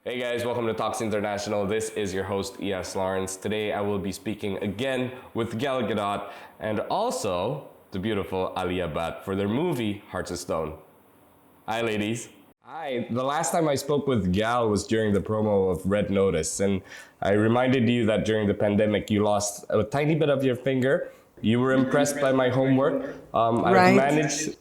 Hey guys, welcome to Talks International. This is your host, E.S. Lawrence. Today I will be speaking again with Gadot and also the beautiful Alia Bhatt for their movie, Hearts of Stone. Hi ladies. Hi, the last time I spoke with Gal was during the promo of Red Notice, and I reminded you that during the pandemic you lost a tiny bit of your finger. You were impressed by my homework. Right.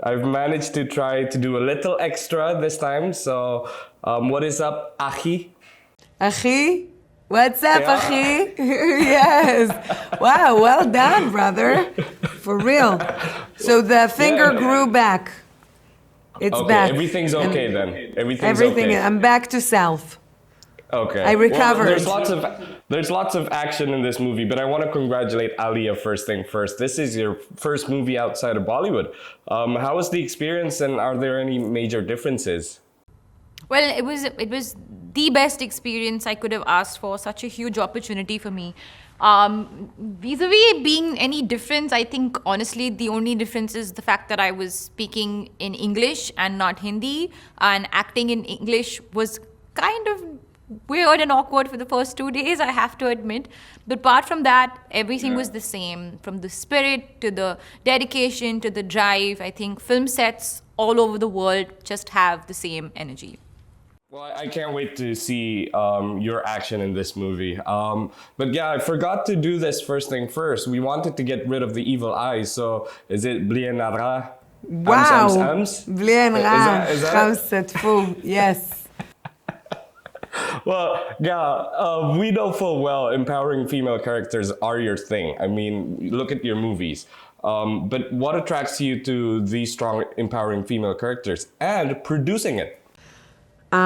I've managed to try to do a little extra this time. So, what is up, Achi? Achi? What's up, Yeah. Achi? Yes. Wow, well done, brother. For real. So the finger Yeah. grew back. It's Okay, back. everything's okay And then. Everything's everything, okay. I'm back to self. I Okay. Well, recovered. there's lots of action in this movie, but I want to congratulate Alia first thing first. This is your first movie outside of Bollywood. How was the experience, and are there any major differences? Well, it was the best experience I could have asked for. Such a huge opportunity for me. Vis-a-vis being any difference, I think honestly the only difference is the fact that I was speaking in English and not Hindi, and acting in English was kind of weird and awkward for the first 2 days, I have to admit. But apart from that, everything was the same. From the spirit to the dedication to the drive, I think film sets all over the world just have the same energy. Well, I can't wait to see your action in this movie. But yeah, I forgot to do this first thing first. We wanted to get rid of the evil eyes. So is it Blienara? Wow. Ams? Blien ra, Is that it? khamsat fu. Yes. Well, yeah, we know full well empowering female characters are your thing. I mean, look at your movies. But what attracts you to these strong empowering female characters and producing it? It's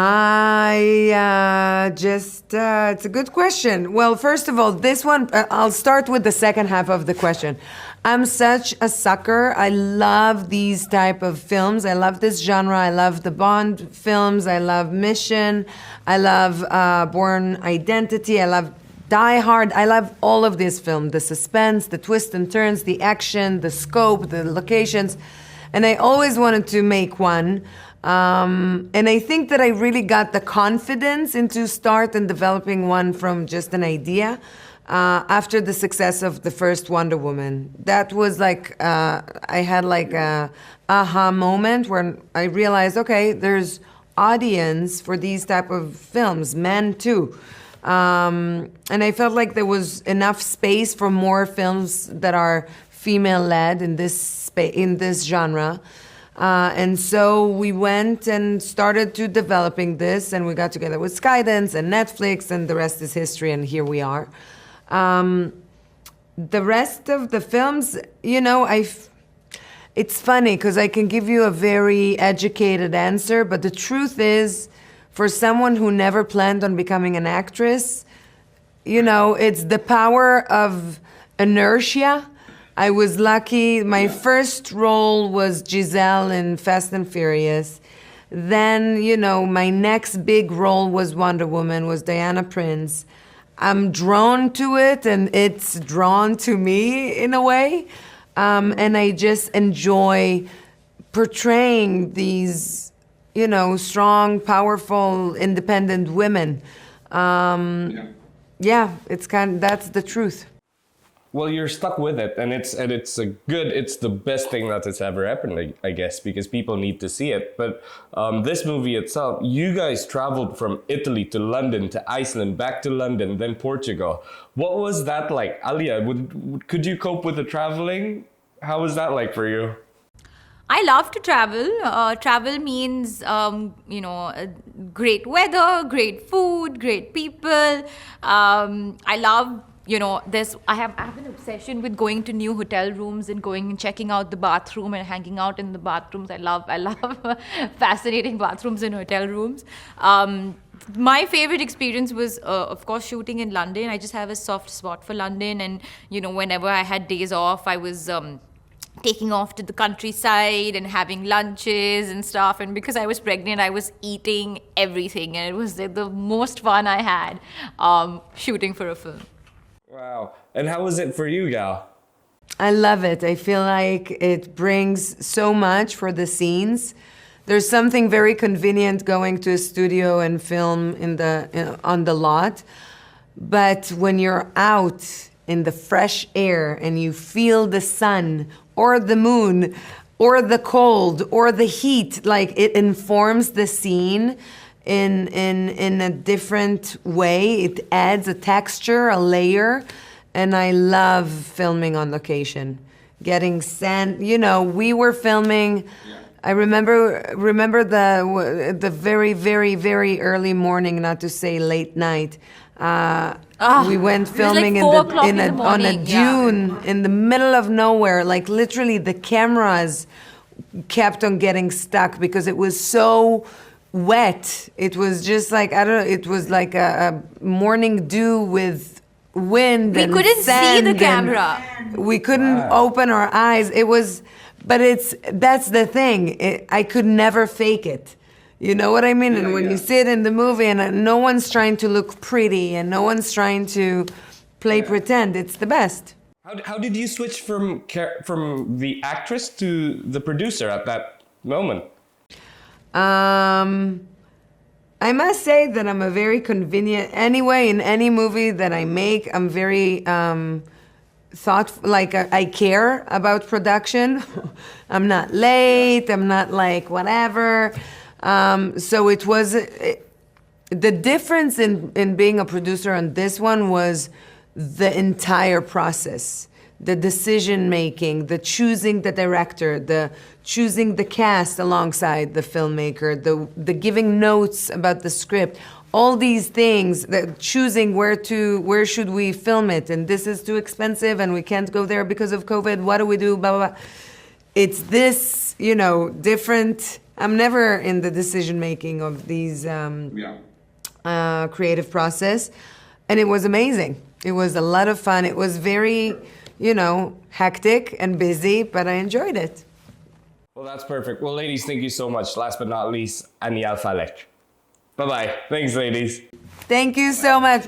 a good question. Well, first of all, this one, I'll start with the second half of the question. I'm such a sucker. I love these type of films. I love this genre. I love the Bond films. I love Mission. I love Born Identity. I love Die Hard. I love all of these films. The suspense, the twists and turns, the action, the scope, the locations. And I always wanted to make one. And I think that I really got the confidence into start and developing one from just an idea after the success of the first Wonder Woman. That was like, I had like a aha moment where I realized, okay, there's audience for these type of films, men too. And I felt like there was enough space for more films that are female-led in in this genre. And so we went and started to developing this, and we got together with Skydance and Netflix, and the rest is history, and here we are. The rest of the films, it's funny because I can give you a very educated answer, but the truth is, for someone who never planned on becoming an actress, it's the power of inertia. I was lucky. My first role was Giselle in Fast and Furious. Then, my next big role was Wonder Woman, was Diana Prince. I'm drawn to it, and it's drawn to me in a way. And I just enjoy portraying these, strong, powerful, independent women. Yeah, that's the truth. Well, you're stuck with it, and it's the best thing that has ever happened, I guess, because people need to see it. But this movie itself, you guys traveled from Italy to London to Iceland, back to London, then Portugal. What was that like, Alia? Could you cope with the traveling? How was that like for you? I love to travel. Travel means, great weather, great food, great people. I love, I have an obsession with going to new hotel rooms and going and checking out the bathroom and hanging out in the bathrooms. I love fascinating bathrooms in hotel rooms. My favorite experience was, of course, shooting in London. I just have a soft spot for London, and whenever I had days off, I was taking off to the countryside and having lunches and stuff. And because I was pregnant, I was eating everything, and it was the most fun I had shooting for a film. Wow. And how was it for you, Gal? I love it. I feel like it brings so much for the scenes. There's something very convenient going to a studio and film on the lot. But when you're out in the fresh air and you feel the sun or the moon or the cold or the heat, like it informs the scene in a different way. It adds a texture, a layer, and I love filming on location. Getting sand, we were filming. I remember the very, very, very early morning, not to say late night. We went filming like 4 o'clock in the on a morning, dune in the middle of nowhere. Like literally, the cameras kept on getting stuck because it was so wet. It was just like it was like a morning dew with wind We and couldn't see sand the and camera. we couldn't open our eyes. It was, but that's the thing. I could never fake it. You know what I mean? And when you sit in the movie and no one's trying to look pretty and no one's trying to play pretend, it's the best. How did you switch from the actress to the producer at that moment? I must say that I'm a very convenient. Anyway, in any movie that I make, I'm very thoughtful. Like I care about production. I'm not late. I'm not like whatever. So it was the difference in being a producer on this one was the entire process, the decision making, the choosing the director, the choosing the cast alongside the filmmaker, the giving notes about the script, all these things, that choosing where should we film it, and this is too expensive and we can't go there because of COVID. What do we do? Blah blah blah. It's this, different. I'm never in the decision making of these creative process, and it was amazing. It was a lot of fun. It was very, hectic and busy, but I enjoyed it. Well, that's perfect. Well, ladies, thank you so much. Last but not least, Anial Falek. Bye-bye. Thanks, ladies. Thank you so much.